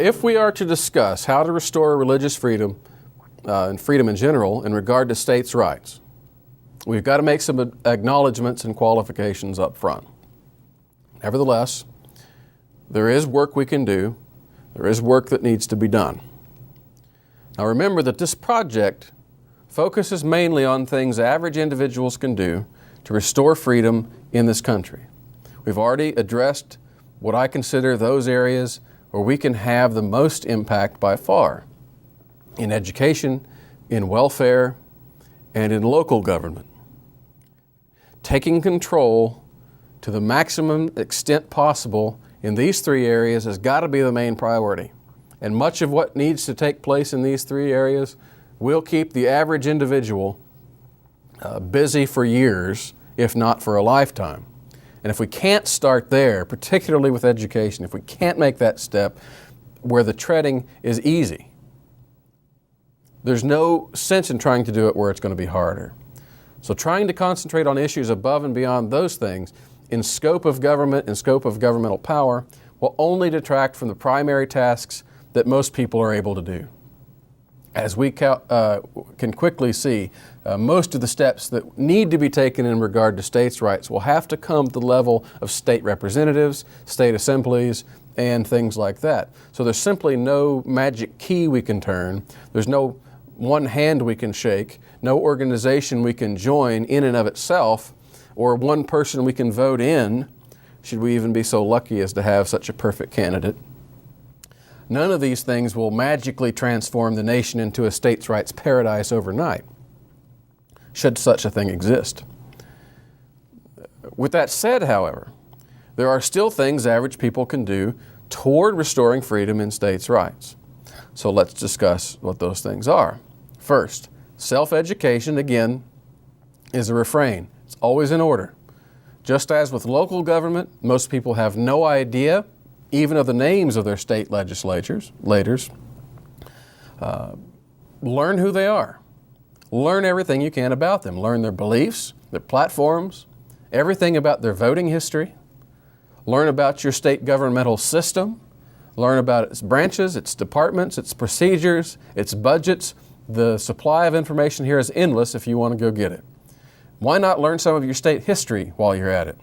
If we are to discuss how to restore religious freedom and freedom in general in regard to states' rights, we've got to make some acknowledgments and qualifications up front. Nevertheless, there is work we can do. There is work that needs to be done. Now remember that this project focuses mainly on things average individuals can do to restore freedom in this country. We've already addressed what I consider those areas where we can have the most impact by far: in education, in welfare, and in local government. Taking control to the maximum extent possible in these three areas has got to be the main priority. And much of what needs to take place in these three areas will keep the average individual busy for years, if not for a lifetime. And if we can't start there, particularly with education, if we can't make that step where the treading is easy, there's no sense in trying to do it where it's going to be harder. So trying to concentrate on issues above and beyond those things in scope of government and scope of governmental power will only detract from the primary tasks that most people are able to do. As we can quickly see, most of the steps that need to be taken in regard to states' rights will have to come to the level of state representatives, state assemblies, and things like that. So there's simply no magic key we can turn. There's no one hand we can shake, no organization we can join in and of itself, or one person we can vote in, should we even be so lucky as to have such a perfect candidate. None of these things will magically transform the nation into a states' rights paradise overnight, should such a thing exist. With that said, however, there are still things average people can do toward restoring freedom in states' rights. So let's discuss what those things are. First, self-education, again, is a refrain. It's always in order. Just as with local government, most people have no idea even of the names of their state legislators. Learn who they are. Learn everything you can about them. Learn their beliefs, their platforms, everything about their voting history. Learn about your state governmental system. Learn about its branches, its departments, its procedures, its budgets. The supply of information here is endless if you want to go get it. Why not learn some of your state history while you're at it?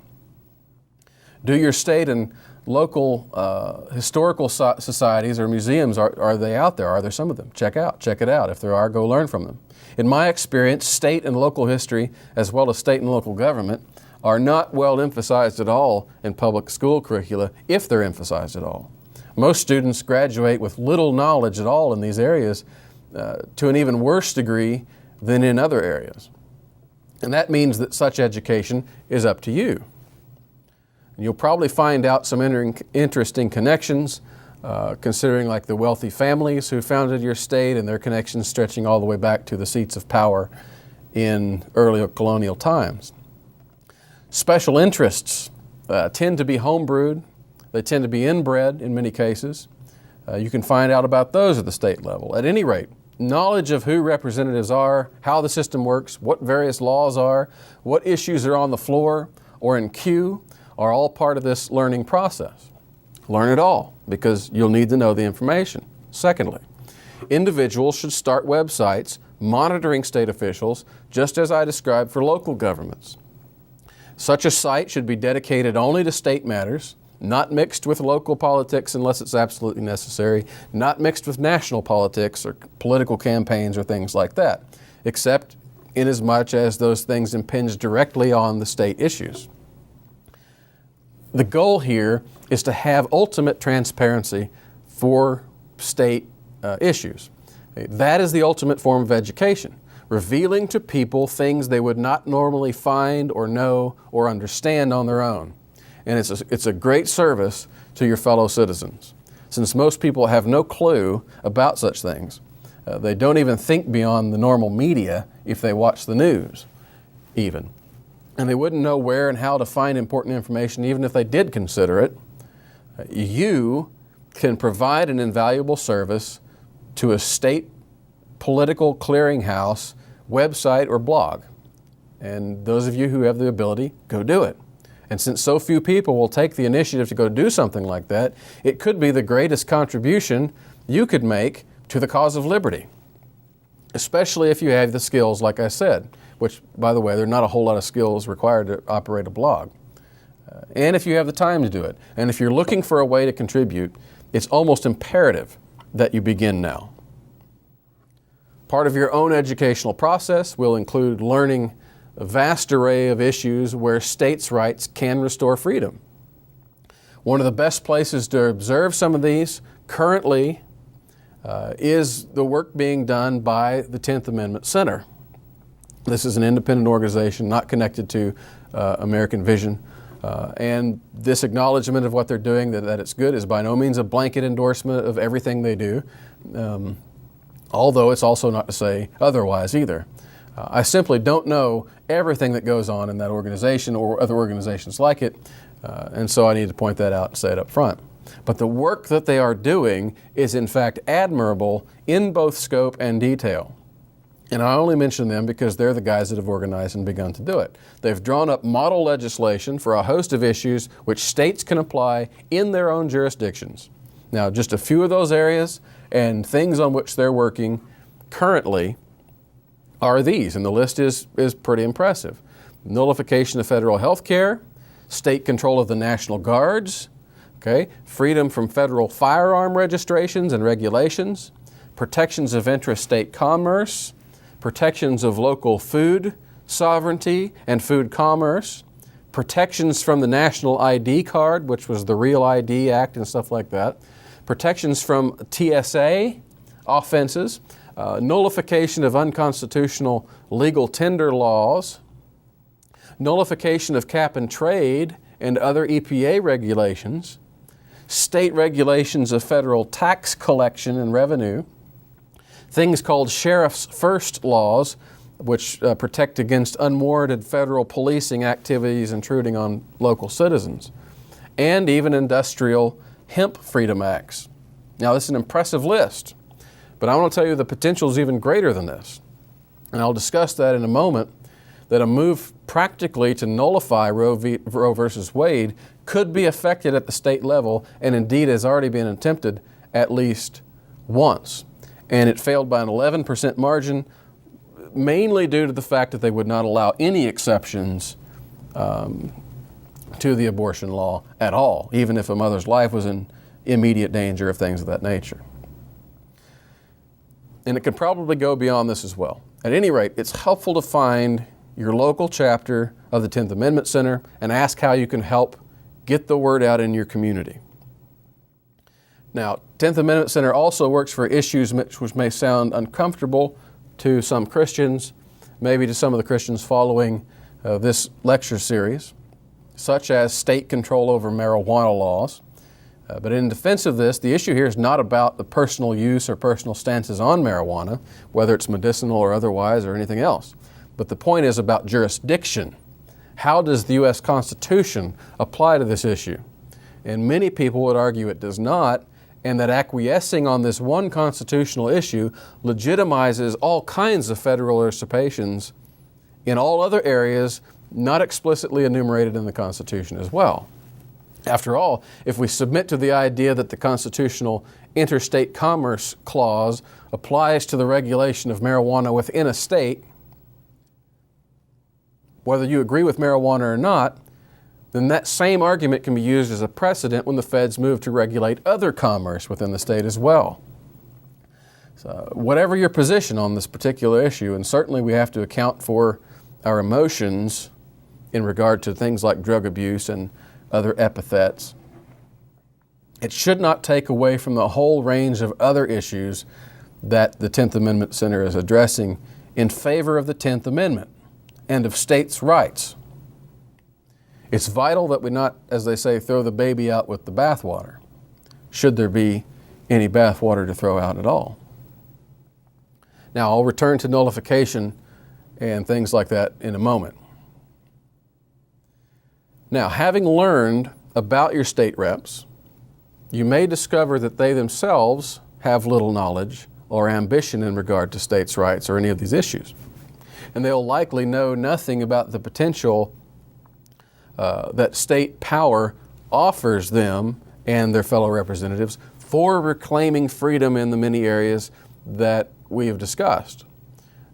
Do your state and local historical societies or museums, are they out there? Are there some of them? Check it out. If there are, go learn from them. In my experience, state and local history, as well as state and local government, are not well emphasized at all in public school curricula, if they're emphasized at all. Most students graduate with little knowledge at all in these areas, to an even worse degree than in other areas. And that means that such education is up to you. And you'll probably find out some interesting connections, considering like the wealthy families who founded your state and their connections stretching all the way back to the seats of power in early colonial times. Special interests tend to be homebrewed. They tend to be inbred in many cases. You can find out about those at the state level. At any rate, knowledge of who representatives are, how the system works, what various laws are, what issues are on the floor or in queue are all part of this learning process. Learn it all because you'll need to know the information. Secondly, individuals should start websites monitoring state officials just as I described for local governments. Such a site should be dedicated only to state matters, not mixed with local politics unless it's absolutely necessary, not mixed with national politics or political campaigns or things like that, except inasmuch as those things impinge directly on the state issues. The goal here is to have ultimate transparency for state issues. That is the ultimate form of education, revealing to people things they would not normally find or know or understand on their own. And it's a great service to your fellow citizens. Since most people have no clue about such things, they don't even think beyond the normal media if they watch the news, even. And they wouldn't know where and how to find important information even if they did consider it. You can provide an invaluable service to a state political clearinghouse, website, or blog. And those of you who have the ability, go do it. And since so few people will take the initiative to go do something like that, it could be the greatest contribution you could make to the cause of liberty, especially if you have the skills, like I said, which, by the way, there are not a whole lot of skills required to operate a blog. And if you have the time to do it. And if you're looking for a way to contribute, it's almost imperative that you begin now. Part of your own educational process will include learning a vast array of issues where states' rights can restore freedom. One of the best places to observe some of these currently is the work being done by the 10th Amendment Center. This is an independent organization not connected to American Vision. And this acknowledgement of what they're doing, that it's good, is by no means a blanket endorsement of everything they do, although it's also not to say otherwise either. I simply don't know everything that goes on in that organization or other organizations like it, and so I need to point that out and say it up front. But the work that they are doing is in fact admirable in both scope and detail. And I only mention them because they're the guys that have organized and begun to do it. They've drawn up model legislation for a host of issues which states can apply in their own jurisdictions. Now, just a few of those areas and things on which they're working currently are these, and the list is pretty impressive. Nullification of federal health care, state control of the National Guards, freedom from federal firearm registrations and regulations, protections of intrastate commerce, protections of local food sovereignty and food commerce, protections from the National ID card, which was the Real ID Act and stuff like that, protections from TSA offenses, nullification of unconstitutional legal tender laws, nullification of cap and trade and other EPA regulations, state regulations of federal tax collection and revenue, things called Sheriff's First laws, which protect against unwarranted federal policing activities intruding on local citizens, and even industrial hemp freedom acts. Now, this is an impressive list, but I want to tell you the potential is even greater than this. And I'll discuss that in a moment, that a move practically to nullify Roe versus Wade could be effected at the state level, and indeed has already been attempted at least once. And it failed by an 11% margin, mainly due to the fact that they would not allow any exceptions to the abortion law at all, even if a mother's life was in immediate danger of things of that nature. And it could probably go beyond this as well. At any rate, it's helpful to find your local chapter of the 10th Amendment Center and ask how you can help get the word out in your community. Now, 10th Amendment Center also works for issues which may sound uncomfortable to some Christians, maybe to some of the Christians following this lecture series, such as state control over marijuana laws. But in defense of this, the issue here is not about the personal use or personal stances on marijuana, whether it's medicinal or otherwise or anything else. But the point is about jurisdiction. How does the U.S. Constitution apply to this issue? And many people would argue it does not, and that acquiescing on this one constitutional issue legitimizes all kinds of federal usurpations in all other areas not explicitly enumerated in the Constitution as well. After all, if we submit to the idea that the constitutional interstate commerce clause applies to the regulation of marijuana within a state, whether you agree with marijuana or not, then that same argument can be used as a precedent when the feds move to regulate other commerce within the state as well. So whatever your position on this particular issue, and certainly we have to account for our emotions in regard to things like drug abuse and other epithets, it should not take away from the whole range of other issues that the 10th Amendment Center is addressing in favor of the 10th Amendment and of states' rights. It's vital that we not, as they say, throw the baby out with the bathwater, should there be any bathwater to throw out at all. Now, I'll return to nullification and things like that in a moment. Now, having learned about your state reps, you may discover that they themselves have little knowledge or ambition in regard to states' rights or any of these issues. And they'll likely know nothing about the potential that state power offers them and their fellow representatives for reclaiming freedom in the many areas that we have discussed.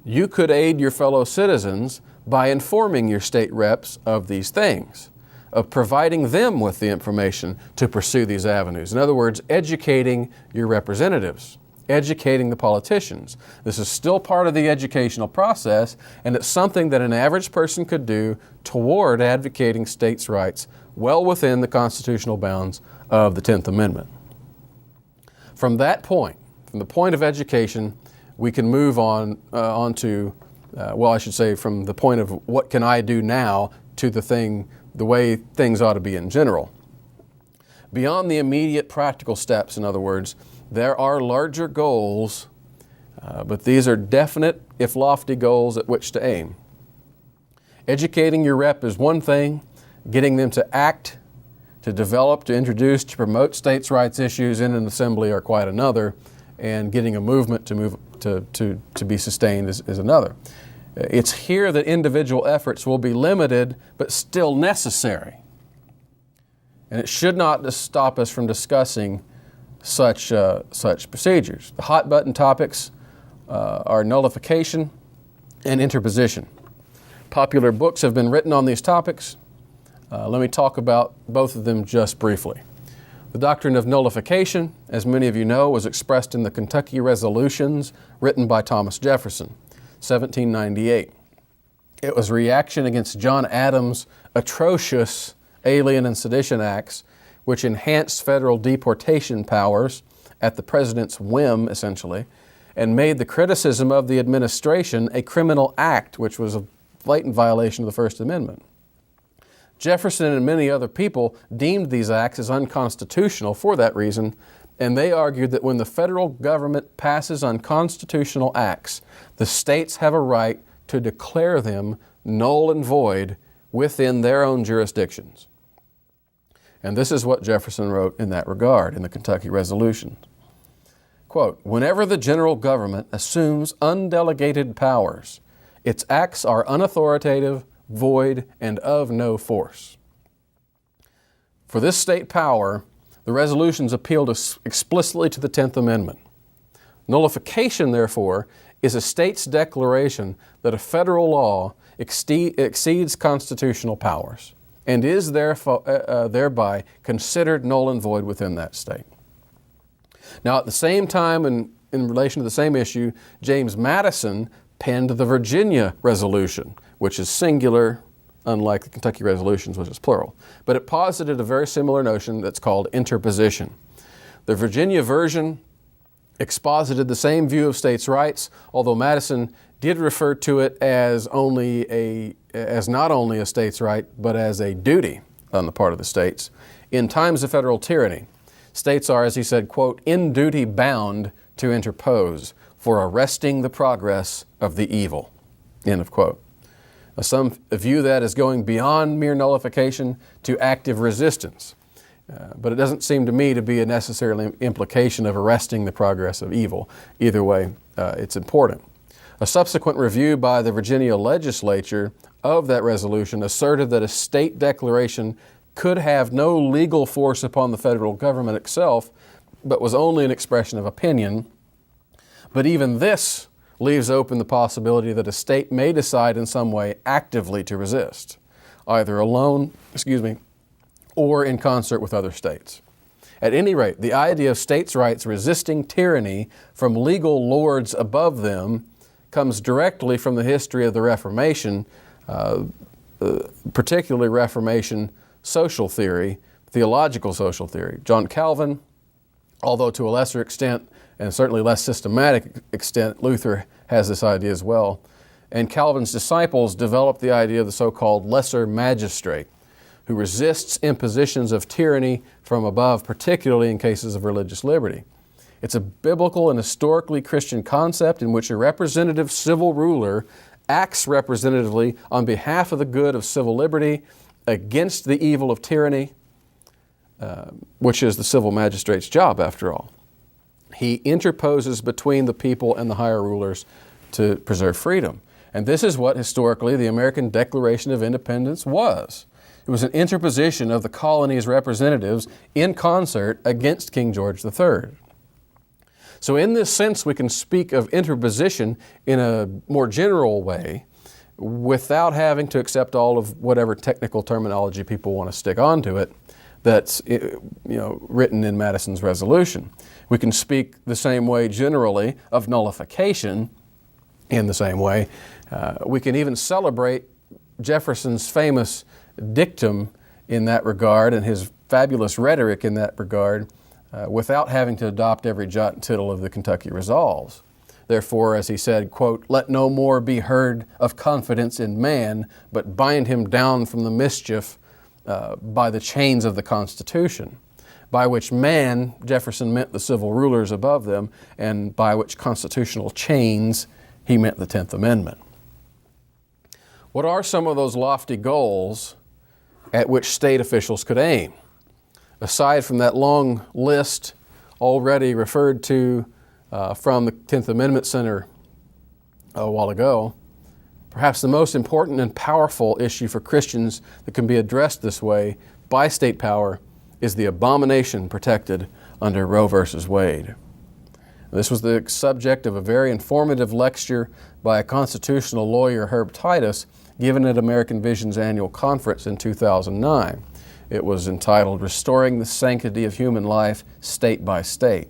You could aid your fellow citizens by informing your state reps of these things, of providing them with the information to pursue these avenues. In other words, educating your representatives, educating the politicians. This is still part of the educational process, and it's something that an average person could do toward advocating states' rights well within the constitutional bounds of the 10th Amendment. From that point, from the point of education, we can move on to, from the point of what can I do now to the way things ought to be in general. Beyond the immediate practical steps, in other words, there are larger goals, but these are definite, if lofty, goals at which to aim. Educating your rep is one thing, getting them to act, to develop, to introduce, to promote states' rights issues in an assembly are quite another, and getting a movement to be sustained is another. It's here that individual efforts will be limited, but still necessary. And it should not stop us from discussing such procedures. The hot button topics are nullification and interposition. Popular books have been written on these topics. Let me talk about both of them just briefly. The doctrine of nullification, as many of you know, was expressed in the Kentucky Resolutions written by Thomas Jefferson, 1798. It was a reaction against John Adams' atrocious Alien and Sedition Acts, which enhanced federal deportation powers at the president's whim, essentially, and made the criticism of the administration a criminal act, which was a blatant violation of the First Amendment. Jefferson and many other people deemed these acts as unconstitutional for that reason, and they argued that when the federal government passes unconstitutional acts, the states have a right to declare them null and void within their own jurisdictions. And this is what Jefferson wrote in that regard in the Kentucky Resolution. Quote, "Whenever the general government assumes undelegated powers, its acts are unauthoritative, void, and of no force." For this state power, the resolutions appealed explicitly to the 10th Amendment. Nullification, therefore, is a state's declaration that a federal law exceeds constitutional powers and is thereby considered null and void within that state. Now, at the same time, in relation to the same issue, James Madison penned the Virginia Resolution, which is singular, unlike the Kentucky Resolutions, which is plural. But it posited a very similar notion that's called interposition. The Virginia version exposited the same view of states' rights, although Madison did refer to it as not only a states' right, but as a duty on the part of the states. In times of federal tyranny, states are, as he said, quote, "in duty bound to interpose for arresting the progress of the evil," end of quote. Now, some view that as going beyond mere nullification to active resistance, but it doesn't seem to me to be a necessarily implication of arresting the progress of evil. Either way, it's important. A subsequent review by the Virginia legislature of that resolution asserted that a state declaration could have no legal force upon the federal government itself, but was only an expression of opinion. But even this leaves open the possibility that a state may decide in some way actively to resist, either alone, or in concert with other states. At any rate, the idea of states' rights resisting tyranny from legal lords above them comes directly from the history of the Reformation, particularly Reformation social theory, theological social theory. John Calvin, although to a lesser extent and certainly less systematic extent, Luther has this idea as well. And Calvin's disciples developed the idea of the so-called lesser magistrate, who resists impositions of tyranny from above, particularly in cases of religious liberty. It's a biblical and historically Christian concept in which a representative civil ruler acts representatively on behalf of the good of civil liberty against the evil of tyranny, which is the civil magistrate's job, after all. He interposes between the people and the higher rulers to preserve freedom. And this is what historically the American Declaration of Independence was. It was an interposition of the colony's representatives in concert against King George III. So in this sense, we can speak of interposition in a more general way without having to accept all of whatever technical terminology people want to stick onto it that's written in Madison's resolution. We can speak the same way generally of nullification in the same way. We can even celebrate Jefferson's famous dictum in that regard and his fabulous rhetoric in that regard without having to adopt every jot and tittle of the Kentucky Resolves. Therefore, as he said, quote, "Let no more be heard of confidence in man, but bind him down from the mischief by the chains of the Constitution," by which man, Jefferson meant the civil rulers above them, and by which constitutional chains, he meant the 10th Amendment. What are some of those lofty goals at which state officials could aim? Aside from that long list already referred to from the 10th Amendment Center a while ago, perhaps the most important and powerful issue for Christians that can be addressed this way by state power is the abomination protected under Roe v. Wade. This was the subject of a very informative lecture by a constitutional lawyer, Herb Titus, given at American Vision's annual conference in 2009. It was entitled, "Restoring the Sanctity of Human Life, State by State."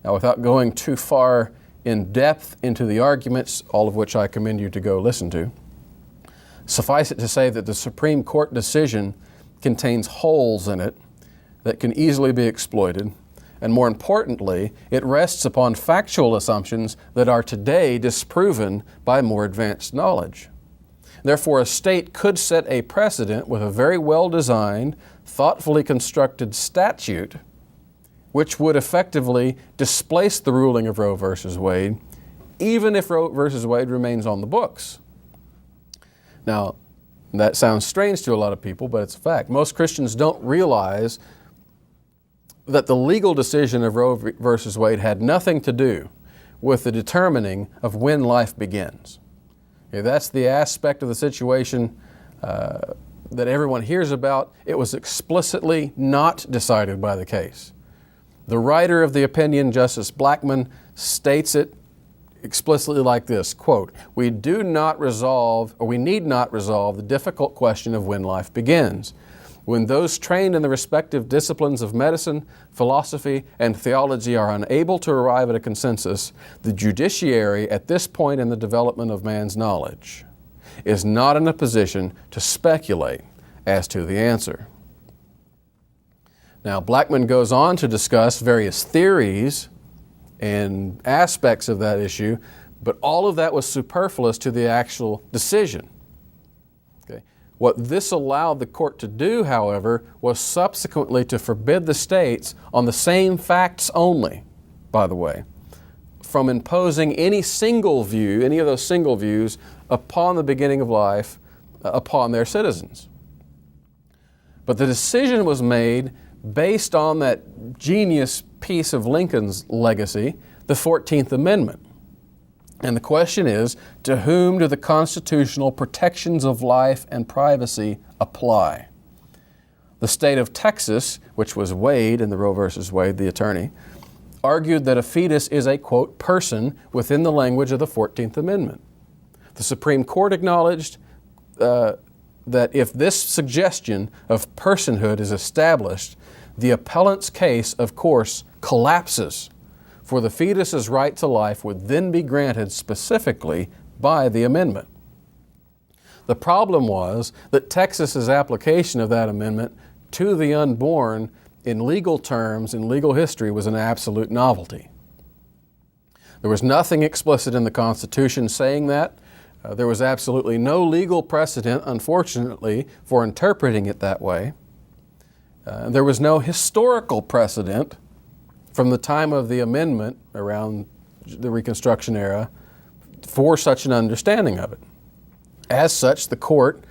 Now, without going too far in depth into the arguments, all of which I commend you to go listen to, suffice it to say that the Supreme Court decision contains holes in it that can easily be exploited, and more importantly, it rests upon factual assumptions that are today disproven by more advanced knowledge. Therefore, a state could set a precedent with a very well-designed, thoughtfully constructed statute which would effectively displace the ruling of Roe v. Wade, even if Roe v. Wade remains on the books. Now, that sounds strange to a lot of people, but it's a fact. Most Christians don't realize that the legal decision of Roe v. Wade had nothing to do with the determining of when life begins. Okay, that's the aspect of the situation that everyone hears about. It was explicitly not decided by the case. The writer of the opinion, Justice Blackmun, states it explicitly like this, quote, we need not resolve the difficult question of when life begins. When those trained in the respective disciplines of medicine, philosophy, and theology are unable to arrive at a consensus, the judiciary at this point in the development of man's knowledge is not in a position to speculate as to the answer. Now, Blackmun goes on to discuss various theories and aspects of that issue, but all of that was superfluous to the actual decision. Okay. What this allowed the court to do, however, was subsequently to forbid the states on the same facts only, by the way, from imposing any single view, any of those single views, upon the beginning of life, upon their citizens. But the decision was made based on that genius piece of Lincoln's legacy, the 14th Amendment. And the question is, to whom do the constitutional protections of life and privacy apply? The state of Texas, which was Wade in the Roe v. Wade, the attorney, argued that a fetus is a, quote, person within the language of the 14th Amendment. The Supreme Court acknowledged that if this suggestion of personhood is established, the appellant's case, of course, collapses, for the fetus's right to life would then be granted specifically by the amendment. The problem was that Texas's application of that amendment to the unborn in legal terms, in legal history, was an absolute novelty. There was nothing explicit in the Constitution saying that. There was absolutely no legal precedent, unfortunately, for interpreting it that way. There was no historical precedent from the time of the amendment around the Reconstruction era for such an understanding of it. As such, the court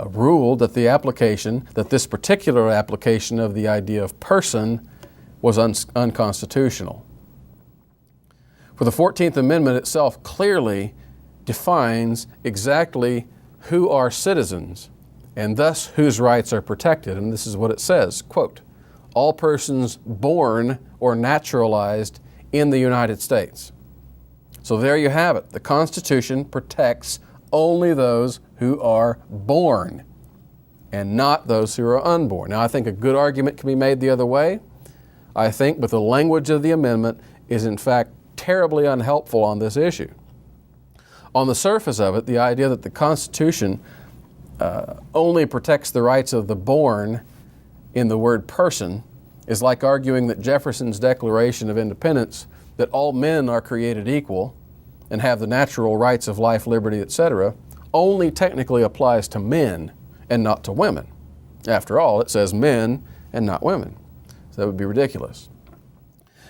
ruled that this particular application of the idea of person was unconstitutional. For the 14th Amendment itself clearly defines exactly who are citizens and thus whose rights are protected. And this is what it says, quote, all persons born or naturalized in the United States. So there you have it. The Constitution protects only those who are born and not those who are unborn. Now, I think a good argument can be made the other way. I think, but the language of the amendment is in fact terribly unhelpful on this issue. On the surface of it, the idea that the Constitution only protects the rights of the born in the word person is like arguing that Jefferson's Declaration of Independence, that all men are created equal and have the natural rights of life, liberty, etc., only technically applies to men and not to women. After all, it says men and not women. So that would be ridiculous.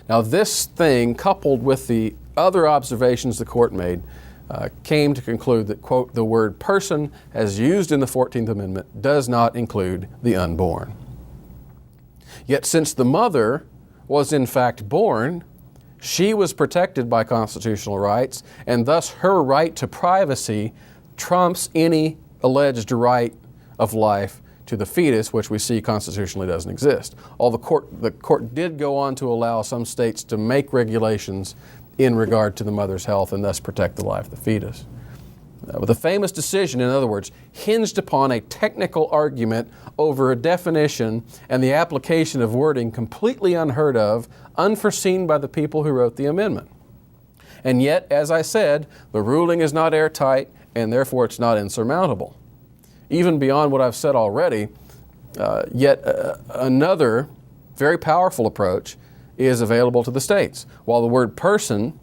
Now, this thing, coupled with the other observations the court made, came to conclude that, quote, the word person, as used in the 14th Amendment, does not include the unborn. Yet since the mother was in fact born, she was protected by constitutional rights, and thus her right to privacy trumps any alleged right of life to the fetus, which we see constitutionally doesn't exist. The court did go on to allow some states to make regulations in regard to the mother's health and thus protect the life of the fetus. But the famous decision, in other words, hinged upon a technical argument over a definition and the application of wording completely unheard of, unforeseen by the people who wrote the amendment. And yet, as I said, the ruling is not airtight and therefore it's not insurmountable. Even beyond what I've said already, yet another very powerful approach is available to the states. While the word person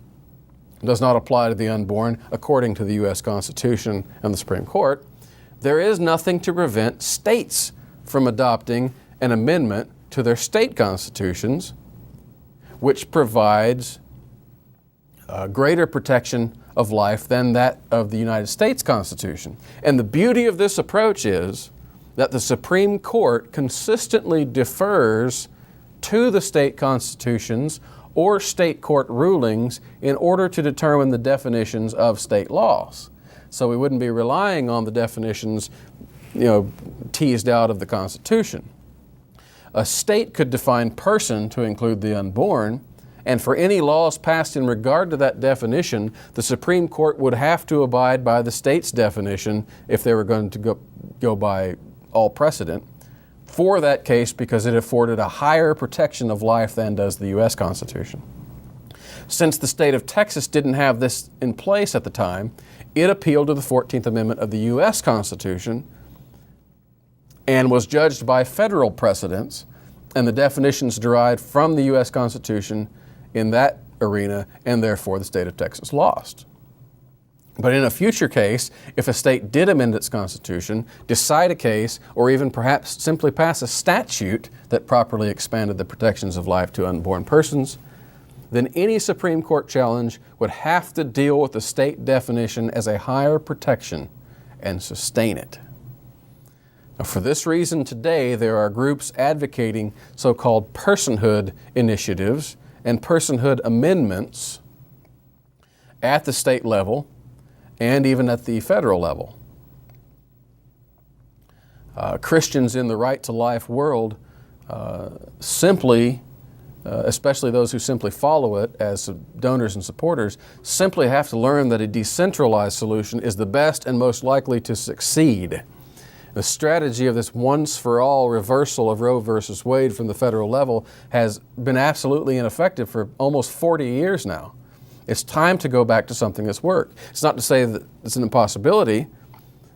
does not apply to the unborn according to the U.S. Constitution and the Supreme Court, there is nothing to prevent states from adopting an amendment to their state constitutions which provides greater protection of life than that of the United States Constitution. And the beauty of this approach is that the Supreme Court consistently defers to the state constitutions or state court rulings in order to determine the definitions of state laws. So we wouldn't be relying on the definitions, teased out of the Constitution. A state could define person to include the unborn, and for any laws passed in regard to that definition, the Supreme Court would have to abide by the state's definition if they were going to go by all precedent for that case, because it afforded a higher protection of life than does the U.S. Constitution. Since the state of Texas didn't have this in place at the time, it appealed to the 14th Amendment of the U.S. Constitution and was judged by federal precedents and the definitions derived from the U.S. Constitution in that arena, and therefore the state of Texas lost. But in a future case, if a state did amend its constitution, decide a case, or even perhaps simply pass a statute that properly expanded the protections of life to unborn persons, then any Supreme Court challenge would have to deal with the state definition as a higher protection and sustain it. Now, for this reason, today there are groups advocating so-called personhood initiatives and personhood amendments at the state level and even at the federal level. Christians in the right to life world especially those who simply follow it as donors and supporters, simply have to learn that a decentralized solution is the best and most likely to succeed. The strategy of this once-for-all reversal of Roe versus Wade from the federal level has been absolutely ineffective for almost 40 years now. It's time to go back to something that's worked. It's not to say that it's an impossibility,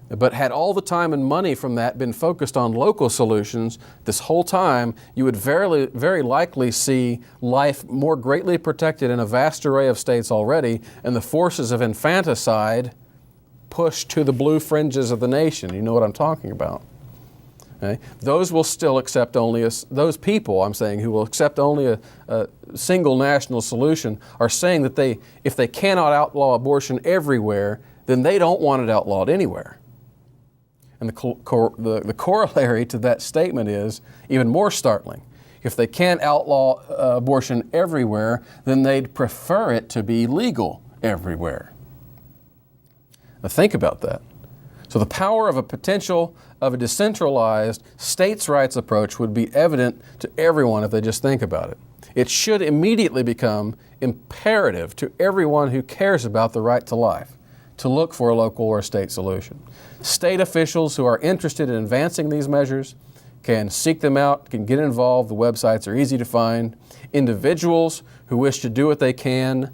but had all the time and money from that been focused on local solutions this whole time, you would very likely see life more greatly protected in a vast array of states already, and the forces of infanticide pushed to the blue fringes of the nation. You know what I'm talking about. Okay? Those will still accept only those people, I'm saying, who will accept only a single national solution are saying that if they cannot outlaw abortion everywhere, then they don't want it outlawed anywhere. And the corollary to that statement is even more startling. If they can't outlaw abortion everywhere, then they'd prefer it to be legal everywhere. Now think about that. So the power of a decentralized states' rights approach would be evident to everyone if they just think about it. It should immediately become imperative to everyone who cares about the right to life to look for a local or state solution. State officials who are interested in advancing these measures can seek them out, can get involved. The websites are easy to find. Individuals who wish to do what they can,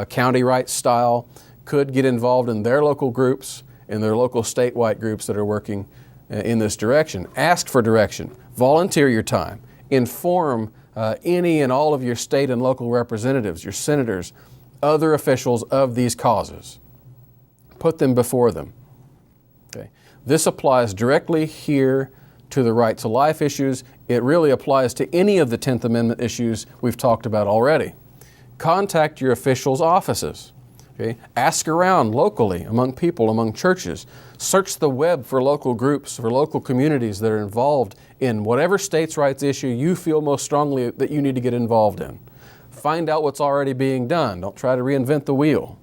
county rights style, could get involved in their local groups, in their local statewide groups that are working in this direction. Ask for direction. Volunteer your time. Inform any and all of your state and local representatives, your senators, other officials of these causes. Put them before them. Okay. This applies directly here to the right to life issues. It really applies to any of the 10th Amendment issues we've talked about already. Contact your officials' offices. Okay? Ask around locally, among people, among churches. Search the web for local groups, for local communities that are involved in whatever states' rights issue you feel most strongly that you need to get involved in. Find out what's already being done. Don't try to reinvent the wheel.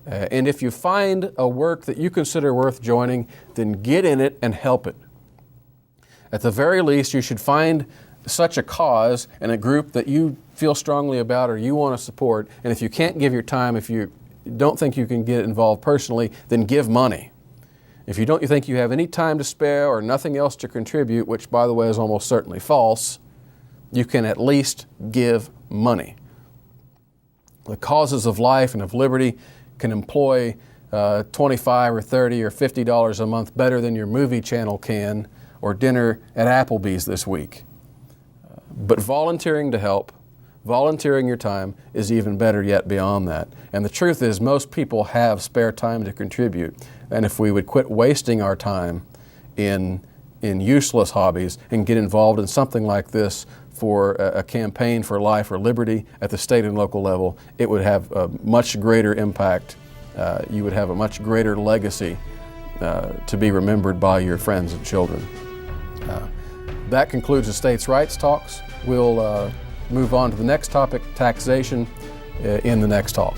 And if you find a work that you consider worth joining, then get in it and help it. At the very least, you should find such a cause and a group that you feel strongly about or you want to support. And if you can't give your time, if you don't think you can get involved personally, then give money. If you don't think you have any time to spare or nothing else to contribute, which by the way is almost certainly false, you can at least give money. The causes of life and of liberty can employ $25 or $30 or $50 a month better than your movie channel can or dinner at Applebee's this week. But volunteering to help, volunteering your time is even better yet beyond that. And the truth is most people have spare time to contribute. And if we would quit wasting our time in useless hobbies and get involved in something like this for a campaign for life or liberty at the state and local level, it would have a much greater impact. You would have a much greater legacy to be remembered by your friends and children. That concludes the States' Rights Talks. We'll move on to the next topic, taxation, in the next talk.